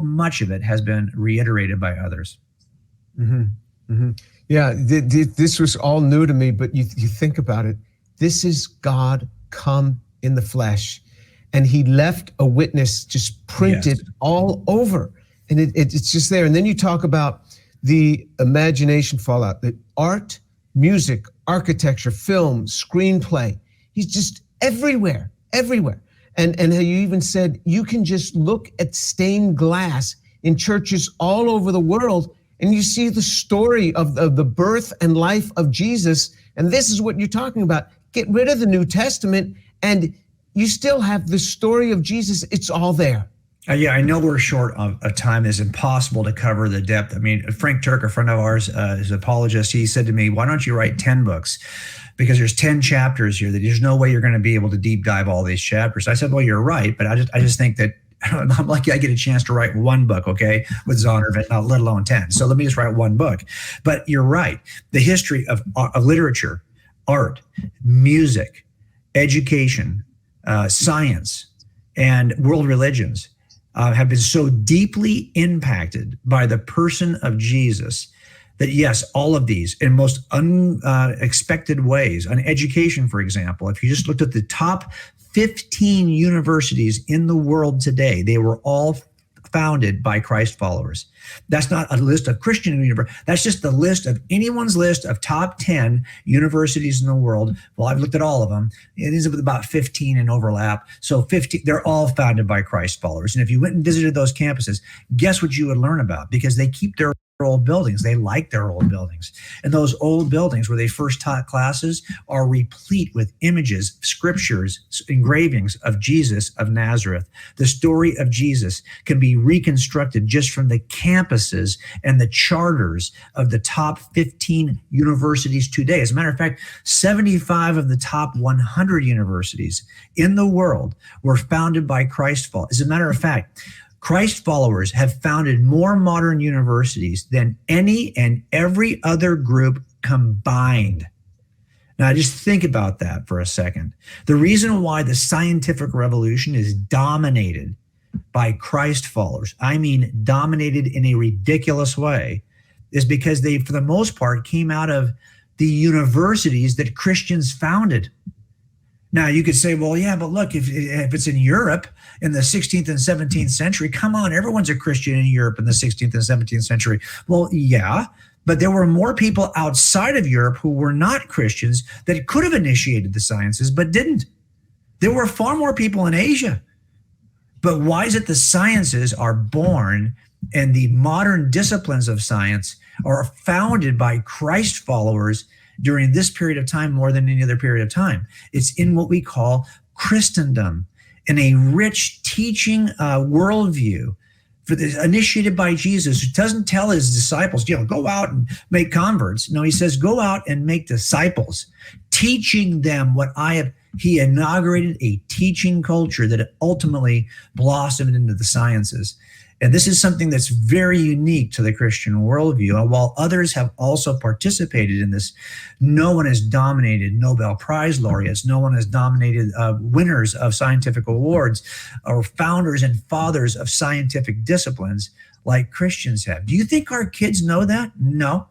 much of it has been reiterated by others. Mm-hmm. Mm-hmm. Yeah, this was all new to me, but you think about it. This is God come in the flesh, and he left a witness just printed all over, and it's just there. And then you talk about the imagination fallout, the art, music, architecture, film, screenplay. He's just everywhere. And how you even said you can just look at stained glass in churches all over the world, and you see the story of the birth and life of Jesus. And this is what you're talking about. Get rid of the New Testament, and you still have the story of Jesus. It's all there. Yeah, I know we're short of time. It's impossible to cover the depth. I mean, Frank Turk, a friend of ours, is an apologist. He said to me, why don't you write 10 books? Because there's 10 chapters here that there's no way you're going to be able to deep dive all these chapters. I said, well, you're right. But I just think that I'm lucky I get a chance to write one book, okay, with Zondervan, let alone 10. So let me just write one book. But you're right. The history of literature, art, music, education, science, and world religions have been so deeply impacted by the person of Jesus that, yes, all of these in most unexpected ways. On education, for example, if you just looked at the top 15 universities in the world today, they were all founded by Christ followers. That's not a list of Christian universities. That's just the list of anyone's list of top 10 universities in the world. Well, I've looked at all of them. It is about 15 in overlap. So 15, they're all founded by Christ followers. And if you went and visited those campuses, guess what you would learn about? Because they keep their old buildings. They like their old buildings. And those old buildings where they first taught classes are replete with images, scriptures, engravings of Jesus of Nazareth. The story of Jesus can be reconstructed just from the campuses and the charters of the top 15 universities today. As a matter of fact, 75 of the top 100 universities in the world were founded by Christ followers. As a matter of fact, Christ followers have founded more modern universities than any and every other group combined. Now, just think about that for a second. The reason why the scientific revolution is dominated by Christ followers, I mean dominated in a ridiculous way, is because they, for the most part, came out of the universities that Christians founded. Now, you could say, well, yeah, but look, if it's in Europe in the 16th and 17th century, come on, everyone's a Christian in Europe in the 16th and 17th century. Well, yeah, but there were more people outside of Europe who were not Christians that could have initiated the sciences, but didn't. There were far more people in Asia. But why is it the sciences are born and the modern disciplines of science are founded by Christ followers during this period of time more than any other period of time? It's in what we call Christendom, in a rich teaching worldview initiated by Jesus, who doesn't tell his disciples, go out and make converts. No, he says, go out and make disciples, teaching them what I have. He inaugurated a teaching culture that ultimately blossomed into the sciences. And this is something that's very unique to the Christian worldview. And while others have also participated in this, no one has dominated Nobel Prize laureates. No one has dominated winners of scientific awards or founders and fathers of scientific disciplines like Christians have. Do you think our kids know that? No,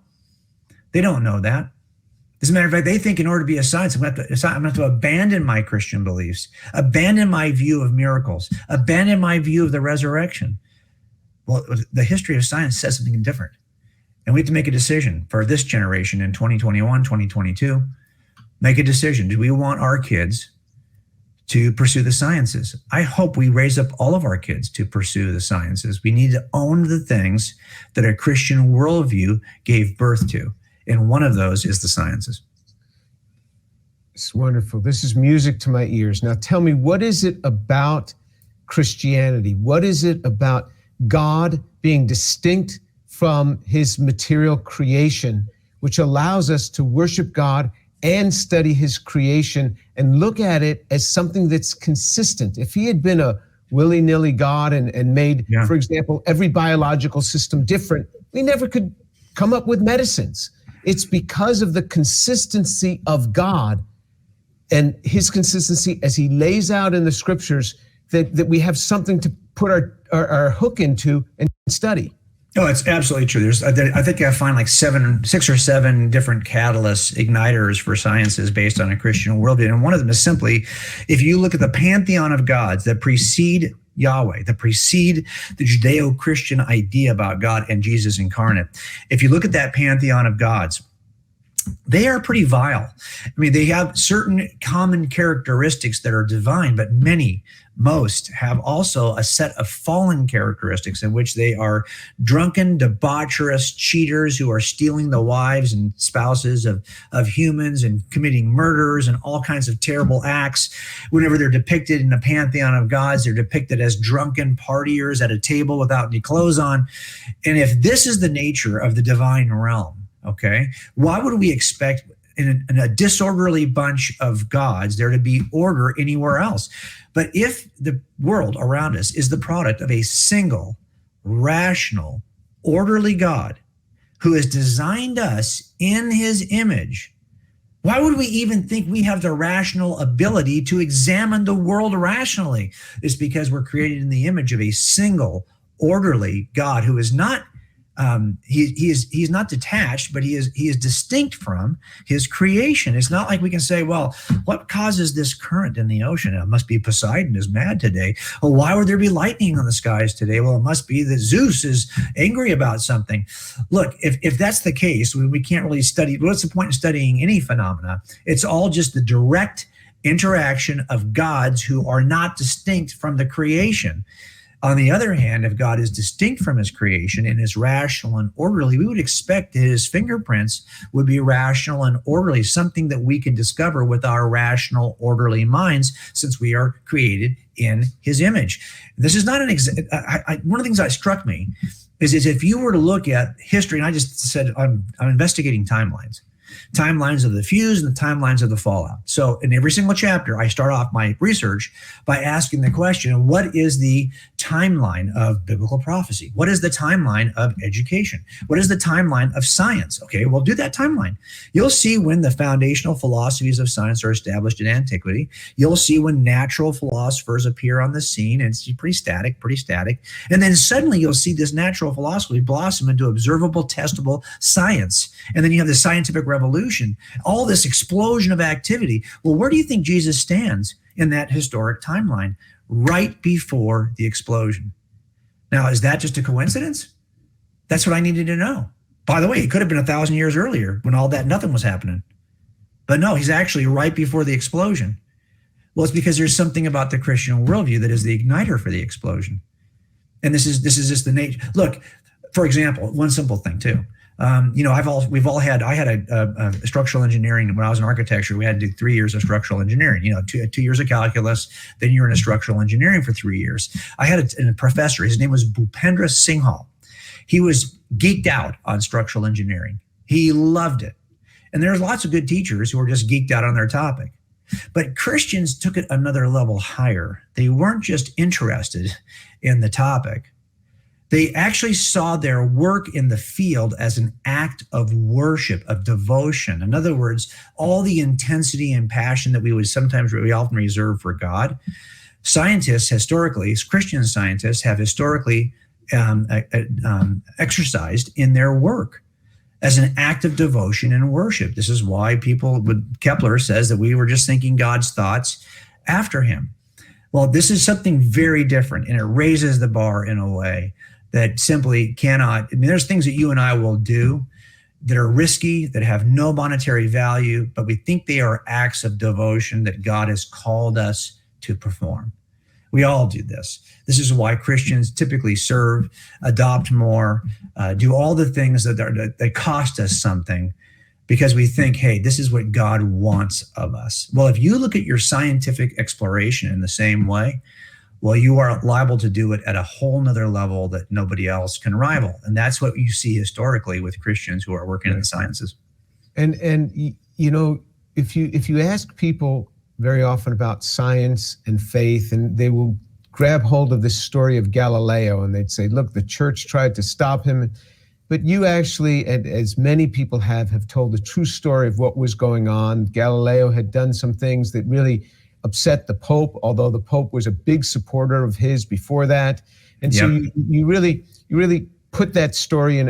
they don't know that. As a matter of fact, they think in order to be a scientist, I'm going to have to abandon my Christian beliefs, abandon my view of miracles, abandon my view of the resurrection. Well, the history of science says something different. And we have to make a decision for this generation in 2021, 2022. Make a decision. Do we want our kids to pursue the sciences? I hope we raise up all of our kids to pursue the sciences. We need to own the things that a Christian worldview gave birth to. And one of those is the sciences. It's wonderful. This is music to my ears. Now tell me, what is it about Christianity? What is it about God being distinct from his material creation, which allows us to worship God and study his creation and look at it as something that's consistent? If he had been a willy-nilly God and made, for example, every biological system different, we never could come up with medicines. It's because of the consistency of God and his consistency as he lays out in the scriptures that we have something to put our hook into and study. Oh, it's absolutely true. I think I find like 6 or 7 different catalysts, igniters for sciences based on a Christian worldview. And one of them is simply, if you look at the pantheon of gods that precede Yahweh, that precede the Judeo-Christian idea about God and Jesus incarnate, if you look at that pantheon of gods, they are pretty vile. I mean, they have certain common characteristics that are divine, but most have also a set of fallen characteristics in which they are drunken, debaucherous cheaters who are stealing the wives and spouses of humans and committing murders and all kinds of terrible acts. Whenever they're depicted in a pantheon of gods, they're depicted as drunken partiers at a table without any clothes on. And if this is the nature of the divine realm, okay, why would we expect in a disorderly bunch of gods there to be order anywhere else? But if the world around us is the product of a single, rational, orderly God who has designed us in his image, why would we even think we have the rational ability to examine the world rationally? It's because we're created in the image of a single, orderly God who is not he is not detached, but he is distinct from his creation. It's not like we can say, well, what causes this current in the ocean? It must be Poseidon is mad today. Well, why would there be lightning on the skies today? Well, it must be that Zeus is angry about something. Look, if that's the case, we can't really study. What's the point in studying any phenomena? It's all just the direct interaction of gods who are not distinct from the creation. On the other hand, if God is distinct from his creation and is rational and orderly, we would expect that his fingerprints would be rational and orderly, something that we can discover with our rational, orderly minds, since we are created in his image. This is not one of the things that struck me is if you were to look at history, and I just said I'm investigating timelines of the fuse and the timelines of the fallout. So in every single chapter, I start off my research by asking the question, what is the timeline of biblical prophecy? What is the timeline of education? What is the timeline of science? Okay, well, do that timeline. You'll see when the foundational philosophies of science are established in antiquity. You'll see when natural philosophers appear on the scene, and it's pretty static. And then suddenly you'll see this natural philosophy blossom into observable, testable science. And then you have the scientific revolution, all this explosion of activity. Well, where do you think Jesus stands in that historic timeline? Right before the explosion. Now, is that just a coincidence? That's what I needed to know. By the way, it could have been 1,000 years earlier when all that nothing was happening. But no, he's actually right before the explosion. Well, it's because there's something about the Christian worldview that is the igniter for the explosion. And this is just the nature. Look, for example, one simple thing too. I had a structural engineering when I was in architecture. We had to do 3 years of structural engineering. 2 years of calculus. Then you're in a structural engineering for 3 years. I had a professor. His name was Bhupendra Singhal. He was geeked out on structural engineering. He loved it. And there's lots of good teachers who are just geeked out on their topic. But Christians took it another level higher. They weren't just interested in the topic. They actually saw their work in the field as an act of worship, of devotion. In other words, all the intensity and passion that we often reserve for God. Scientists historically, Christian scientists have historically exercised in their work as an act of devotion and worship. This is why Kepler says that we were just thinking God's thoughts after him. Well, this is something very different, and it raises the bar in a way that simply cannot. I mean, there's things that you and I will do that are risky, that have no monetary value, but we think they are acts of devotion that God has called us to perform. We all do this. This is why Christians typically serve, adopt more, do all the things that cost us something, because we think, hey, this is what God wants of us. Well, if you look at your scientific exploration in the same way, well, you are liable to do it at a whole nother level that nobody else can rival. And that's what you see historically with Christians who are working in the sciences. And if you ask people very often about science and faith, and they will grab hold of this story of Galileo, and they'd say, look, the church tried to stop him. But you actually, as many people have told the true story of what was going on. Galileo had done some things that really upset the Pope, although the Pope was a big supporter of his before that. And so Yep. you really put that story in